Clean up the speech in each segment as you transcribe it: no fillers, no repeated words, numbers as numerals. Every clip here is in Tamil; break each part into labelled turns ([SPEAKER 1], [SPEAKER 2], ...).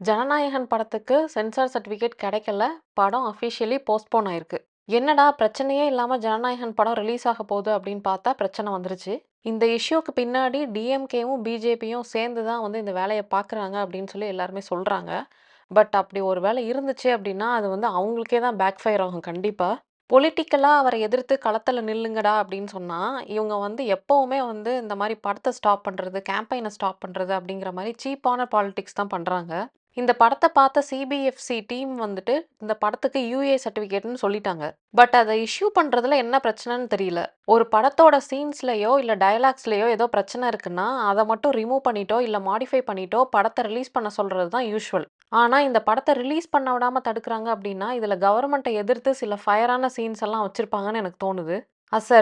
[SPEAKER 1] ஜனநாயகன் படத்துக்கு சென்சார் சர்டிஃபிகேட் கிடைக்கல. படம் அஃபிஷியலி போஸ்ட்போன் ஆயிருக்கு. என்னடா பிரச்சனையே இல்லாம ஜனநாயகன் படம் ரிலீஸ் ஆக போகுது அப்படின்னு பார்த்தா பிரச்சனை வந்துருச்சு. இந்த இஷ்யூக்கு பின்னாடி டிஎம்கேவும் பிஜேபியும் சேர்ந்து தான் வந்து இந்த வேலைய பார்க்குறாங்க அப்படின்னு சொல்லி எல்லாருமே சொல்றாங்க. பட் அப்படி ஒரு வேளை இருந்துச்சு அப்படின்னா, அது வந்து அவங்களுக்கே தான் பேக் ஃபயர் ஆகும் கண்டிப்பா. பொலிட்டிக்கலா அவர எதிர்த்து களத்துல நில்லுங்கடா அப்படின்னு சொன்னா, இவங்க வந்து எப்பவுமே வந்து இந்த மாரி படத்த ஸ்டாப் பண்றது, கேம்பெயின ஸ்டாப் பண்றது அப்படிங்கிற மாரி சீப்பான பாலிடிக்ஸ் தான் பண்றாங்க. இந்த படத்த பார்த்த சிபிஎஃப்சி டீம் வந்துட்டு, இந்த படத்துக்கு யுஏ சர்டிஃபிகேட்ன்னு சொல்லிட்டாங்க. பட் அத இஷ்யூ பண்றதுல என்ன பிரச்சனைன்னு தெரியல. ஒரு படத்தோட சீன்ஸ்லயோ, இல்ல டயலாக்ஸ்லயோ ஏதோ பிரச்சனை இருக்குன்னா, அத மட்டும் ரிமூவ் பண்ணிட்டோ, இல்ல மாடிஃபை பண்ணிட்டோ படத்த ரிலீஸ் பண்ண சொல்றது தான் யூசுவல். ஆனா, இந்த படத்த ரிலீஸ் பண்ண விடாம தடுக்குறாங்க அப்டின்னா, இதுல கவர்மெண்ட்ட எதிர்த்து சில ஃபயரான சீன்ஸ் எல்லாம் வச்சிருப்பாங்கன்னு எனக்கு தோணுது.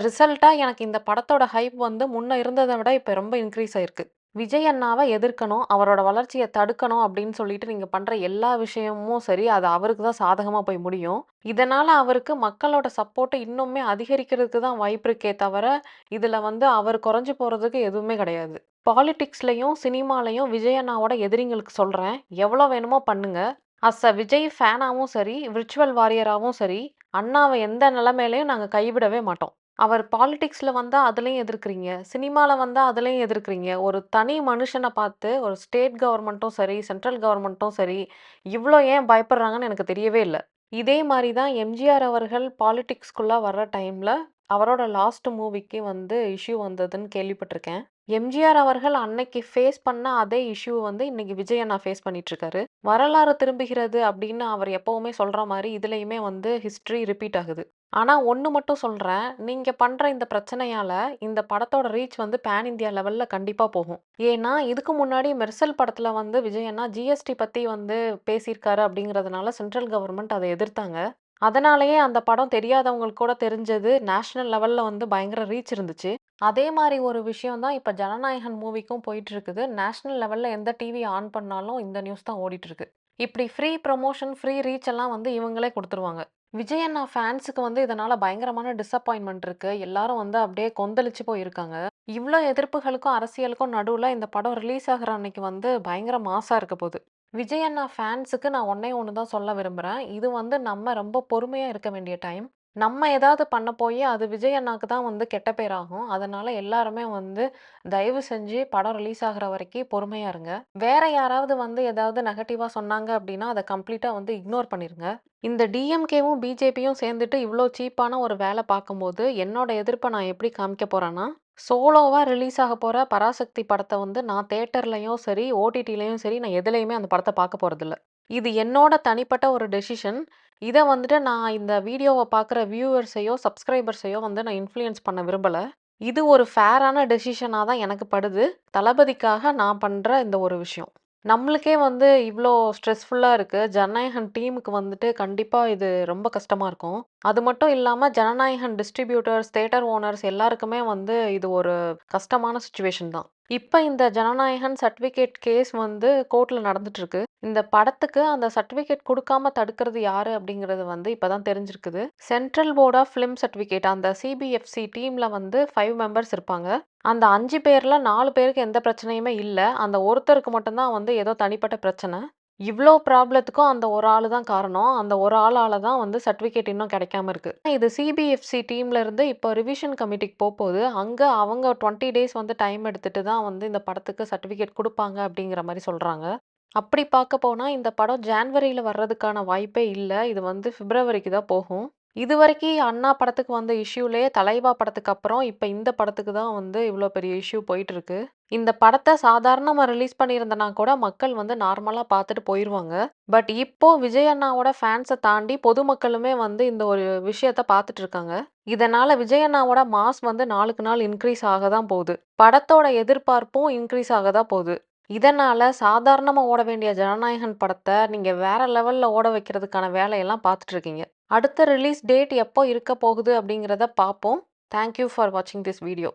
[SPEAKER 1] ரிசல்ட்டா எனக்கு இந்த படத்தோட ஹைப் வந்து முன்ன இருந்தத விட இப்ப ரொம்ப இன்க்ரீஸ் ஆயிருக்கு. விஜய் அண்ணாவ எதிர்க்கணும், அவரோட வளர்ச்சிய தடுக்கணும் அப்டின்னு சொல்லிட்டு நீங்க பண்ற எல்லா விஷயமும் சரி, அது அவருக்கு தான் சாதகமா போய் முடியும். இதனால அவருக்கு மக்களோட சப்போர்ட் இன்னுமே அதிகரிக்கிறதுக்கு தான் வாய்ப்பு இருக்கே தவிர, இதுல வந்து அவர் குறைஞ்சு போறதுக்கு எதுவுமே கிடையாது. பாலிடிக்ஸ்லயும், சினிமாலயும் விஜய் அண்ணாவோட எதிரிங்களுக்கு சொல்றேன். எவ்வளோ வேணுமோ பண்ணுங்க. விஜய் ஃபேனாவும் சரி, விர்ச்சுவல் வாரியராவும் சரி, அண்ணாவ எந்த நிலைமையிலயும் நாங்க கைவிடவே மாட்டோம். அவர் பாலிடிக்ஸ்ல வந்தா அதுலயும் எதிர்க்கிறீங்க. சினிமால வந்தா அதுலயும் எதிர்க்கிறீங்க. ஒரு தனி மனுஷன பார்த்து ஒரு ஸ்டேட் கவர்மெண்ட்டும் சரி, சென்ட்ரல் கவர்மெண்ட்டும் சரி, இவ்ளோ ஏன் பயப்படுறாங்கன்னு எனக்கு தெரியவே இல்ல. இதே மாரி தான் எம்ஜிஆர் அவர்கள் பாலிடிக்ஸ்குள்ள வர்ற டைம்ல, அவரோட லாஸ்ட் மூவிக்கு வந்து இஷ்யூ வந்ததுன்னு கேள்விப்பட்டிருக்கேன். எம்ஜிஆர் அவர்கள் அன்னைக்கு ஃபேஸ் பண்ண அதே இஷ்யூ வந்து இன்னைக்கு விஜய் அண்ணா ஃபேஸ் பண்ணிட்டுருக்காரு. வரலாறு திரும்புகிறது அப்படின்னு அவர் எப்பவுமே சொல்ற மாரி, இதுலயுமே வந்து ஹிஸ்ட்ரி ரிப்பீட் ஆகுது. ஆனா ஒண்ணு மட்டும் சொல்றேன். நீங்க பண்ற இந்த பிரச்சனையால, இந்த படத்தோட ரீச் வந்து பேன் இந்தியா லெவல்ல கண்டிப்பா போகும். ஏன்னா, இதுக்கு முன்னாடி மெர்சல் படத்துல வந்து விஜய் அண்ணா ஜிஎஸ்டி பத்தி வந்து பேசியிருக்காரு அப்படிங்கிறதுனால சென்ட்ரல் கவர்மெண்ட் அத எதிர்த்தாங்க. அதனாலேயே அந்த படம் தெரியாதவங்களுக்கு கூட தெரிஞ்சது. நேஷனல் லெவல்ல வந்து பயங்கர ரீச் இருந்துச்சு. அதே மாரி ஒரு விஷயம் தான் இப்ப ஜனநாயகன் மூவிக்கும் போயிட்டு இருக்குது. நேஷனல் லெவல்ல எந்த டிவி ஆன் பண்ணாலும் இந்த நியூஸ் தான் ஓடிட்டு இருக்கு. இப்படி ஃப்ரீ ப்ரமோஷன், ஃப்ரீ ரீச் எல்லாம் வந்து இவங்களே குடுத்துருவாங்க. விஜய் அண்ணா ஃபேன்ஸுக்கு வந்து இதனால பயங்கரமான டிசப்பாயின்ட்மென்ட் இருக்கு. எல்லாரும் வந்து அப்படியே கொந்தளிச்சு போயிருக்காங்க. இவ்ளோ எதிர்ப்புகளுக்கும், அரசியலுக்கும் நடுவுல இந்த படம் ரிலீஸ் ஆகுற அன்னைக்கு வந்து பயங்கர மாஸா இருக்க போது. விஜய் அண்ணா ஃபேன்ஸுக்கு நான் ஒண்ணே ஒண்ணு தான் சொல்ல விரும்புறேன். இது வந்து நம்ம ரொம்ப பொறுமையா இருக்க வேண்டிய டைம். நம்ம ஏதாவது பண்ண போயி, அது விஜய் அண்ணாக்கு தான் வந்து கெட்ட பேர் ஆகும். அதனால எல்லாருமே வந்து தயவு செஞ்சு படம் ரிலீஸ் ஆகுற வரைக்கும் பொறுமையா இருங்க. வேற யாராவது வந்து ஏதாவது நெகட்டிவா சொன்னாங்க அப்டின்னா, அத கம்ப்ளீட்டா வந்து இக்னோர் பண்ணிருங்க. இந்த டிஎம்கேவும், பிஜேபியும் சேர்ந்துட்டு இவ்ளோ சீப்பான ஒரு வேல பார்க்கும்போது, என்னோட எதிர்ப்ப நான் எப்படி காமிக்க போறேன்னா, சோலோவா ரிலீஸ் ஆக போற பராசக்தி படத்த வந்து நான் தியேட்டர்லயும் சரி, ஓடிடிலயும் சரி நான் எதுலயுமே அந்த படத்த பார்க்க போறதில்ல. இது என்னோட தனிப்பட்ட ஒரு டெசிஷன். இத வந்துட்டு நான் இந்த வீடியோவ பார்க்குற வியூவர்ஸையோ, சப்ஸ்கிரைபர்ஸையோ வந்து நான் இன்ஃப்ளூயன்ஸ் பண்ண விரும்பல. இது ஒரு ஃபேரான டெசிஷனா தான் எனக்கு படுது. தளபதிக்காக நான் பண்ற இந்த ஒரு விஷயம். நம்மளுக்கே வந்து இவ்ளோ ஸ்ட்ரெஸ்ஃபுல்லா இருக்கு. ஜனநாயகன் டீமுக்கு வந்துட்டு கண்டிப்பா இது ரொம்ப கஷ்டமா இருக்கும். அது மட்டும் இல்லாம ஜனநாயகன் டிஸ்ட்ரிபியூட்டர்ஸ், தியேட்டர் ஓனர்ஸ் எல்லாருக்குமே வந்து இது ஒரு கஷ்டமான சிச்சுவேஷன் தான். இப்ப இந்த ஜனநாயகன் சர்டிஃபிகேட் கேஸ் வந்து கோர்ட்ல நடந்துட்டு இருக்கு. இந்த படத்துக்கு அந்த சர்டிஃபிகேட் குடுக்காம தடுக்கிறது யாரு அப்படிங்கிறது வந்து இப்ப தான் தெரிஞ்சிருக்குது. Central board of film certificate அந்த சிபிஎஃப்சி டீம்ல வந்து 5 மெம்பர்ஸ் இருப்பாங்க. அந்த 5 பேர்ல 4 பேருக்கு எந்த பிரச்சனையுமே இல்ல. அந்த ஒருத்தருக்கு மட்டும் தான் வந்து ஏதோ தனிப்பட்ட பிரச்சனை. இவ்ளோ ப்ராப்ளத்துக்கும் அந்த ஒரு ஆளு தான் காரணம். அந்த ஒரு ஆளால தான் வந்து சர்டிஃபிகேட் இன்னும் கிடைக்காம இருக்கு. இது சிபிஎஃப்சி டீம்ல இருந்து இப்போ ரிவிஷன் கமிட்டிக்கு போப்போது. அங்க அவங்க 20 டேஸ் வந்து டைம் எடுத்துட்டு தான் வந்து இந்த படத்துக்கு சர்டிஃபிகேட் குடுப்பாங்க அப்படிங்கிற மாரி சொல்றாங்க. அப்படி பார்க்க போனா இந்த படம் ஜான்வரில வர்றதுக்கான வாய்ப்பே இல்ல. இது வந்து பிப்ரவரிக்கு தான் போகும். இதுவரைக்கி அண்ணா படத்துக்கு வந்த இஷ்யூலயே தலைவா படத்துக்கு அப்புறம், இப்ப இந்த படத்துக்கு தான் வந்து இவ்ளோ பெரிய இஷ்யூ போயிட்டு இருக்கு. இந்த படத்த சாதாரணமா ரிலீஸ் பண்ணியிருந்தனா கூட மக்கள் வந்து நார்மலா பார்த்துட்டு போயிருவாங்க. பட் இப்போ விஜய் அண்ணாவோட ஃபேன்ஸ தாண்டி பொதுமக்களுமே வந்து இந்த ஒரு விஷயத்த பார்த்துட்டு இருக்காங்க. இதனால விஜய் அண்ணாவோட மாஸ் வந்து நாளுக்கு நாள் இன்க்ரீஸ் ஆக தான் போகுது. படத்தோட எதிர்பார்ப்பும் இன்க்ரீஸ் ஆக தான் போகுது. இதனால சாதாரணமா ஓட வேண்டிய ஜனநாயகன் படத்த நீங்க வேற லெவல்ல ஓட வைக்கிறதுக்கான வேலையெல்லாம் பார்த்துட்டு இருக்கீங்க. அடுத்த ரிலீஸ் டேட் எப்போ இருக்க போகுது அப்படிங்கிறத பார்ப்போம். தேங்க் யூ ஃபார் வாட்சிங் திஸ் வீடியோ.